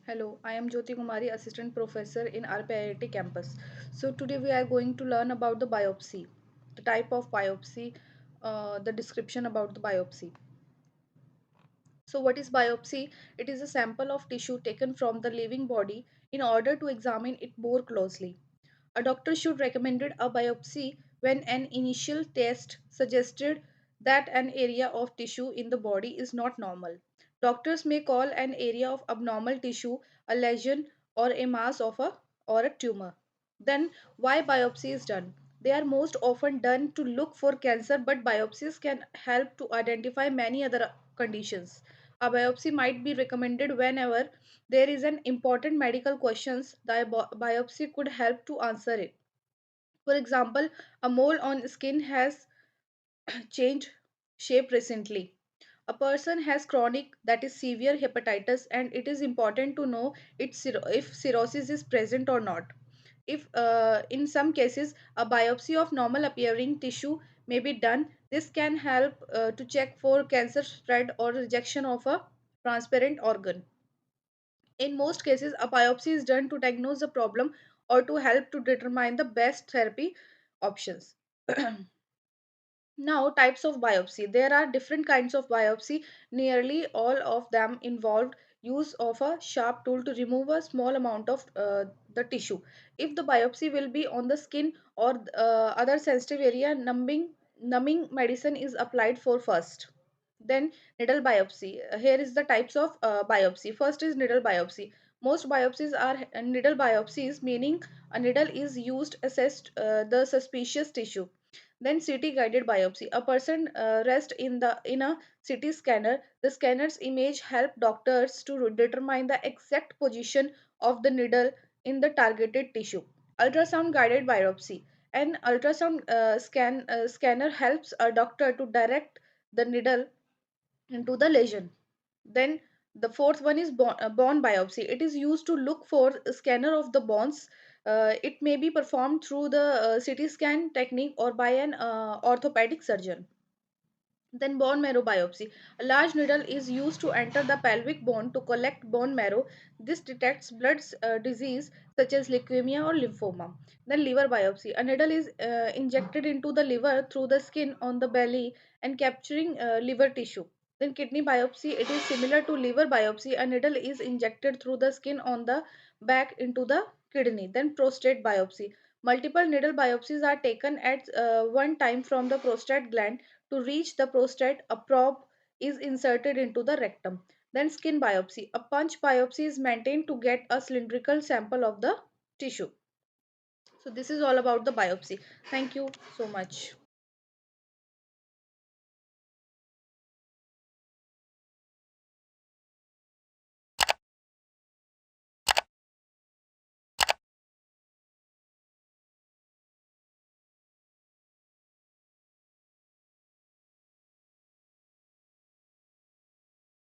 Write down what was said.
Hello, I am Jyoti Kumari, Assistant Professor in RPIIT campus. So today we are going to learn about the biopsy, the type of biopsy, the description about the biopsy. So what is biopsy? It is a sample of tissue taken from the living body in order to examine it more closely. A doctor should recommend a biopsy when an initial test suggested that an area of tissue in the body is not normal. Doctors may call an area of abnormal tissue a lesion or a mass of a or a tumor. Then why biopsy is done? They are most often done to look for cancer, but biopsies can help to identify many other conditions. A biopsy might be recommended whenever there is an important medical questions. The biopsy could help to answer it. For example, a mole on skin has changed shape recently. A person has chronic, that is severe hepatitis, and it is important to know if cirrhosis is present or not. If in some cases a biopsy of normal appearing tissue may be done, this can help to check for cancer spread or rejection of a transparent organ. In most cases, a biopsy is done to diagnose the problem or to help to determine the best therapy options. Now, types of biopsy. There are different kinds of biopsy. Nearly all of them involved use of a sharp tool to remove a small amount of the tissue. If the biopsy will be on the skin or other sensitive area, numbing medicine is applied for first. Then needle biopsy. Here is the types of biopsy. First is needle biopsy. Most biopsies are needle biopsies, meaning a needle is used assessed the suspicious tissue. Then CT guided biopsy. A person rests in a CT scanner. The scanner's image help doctors to determine the exact position of the needle in the targeted tissue. Ultrasound guided biopsy. An ultrasound scanner helps a doctor to direct the needle into the lesion. Then the fourth one is bone biopsy. It is used to look for a scanner of the bones. It may be performed through the CT scan technique or by an orthopedic surgeon. Then bone marrow biopsy. A large needle is used to enter the pelvic bone to collect bone marrow. This detects blood disease such as leukemia or lymphoma. Then liver biopsy. A needle is injected into the liver through the skin on the belly and capturing liver tissue. Then kidney biopsy. It is similar to liver biopsy. A needle is injected through the skin on the back into the kidney. Then prostate biopsy. Multiple needle biopsies are taken at one time from the prostate gland. To reach the prostate, a probe is inserted into the rectum. Then skin biopsy. A punch biopsy is maintained to get a cylindrical sample of the tissue. So this is all about the biopsy. Thank you so much.